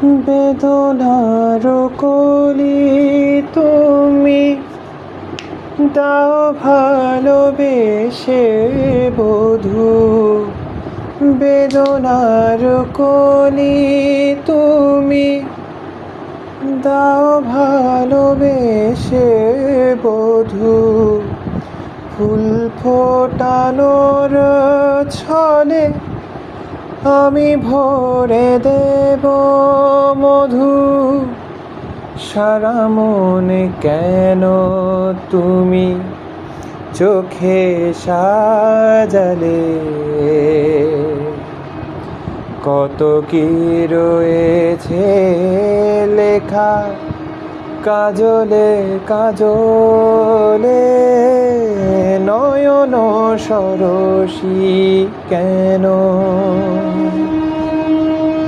বেদনার কলি তুমি দাও ভালোবেসে বধূ। বেদনার কলি তুমি দাও ভালোবেসে বধূ। ফুল ফোটানোর ছলে আমি ভরে দেব মধু। সারা মনে কেন তুমি চোখে সাজালে? কত কি রয়েছে লেখা কাজলে কাজলে, নয়ন সরসী কেন?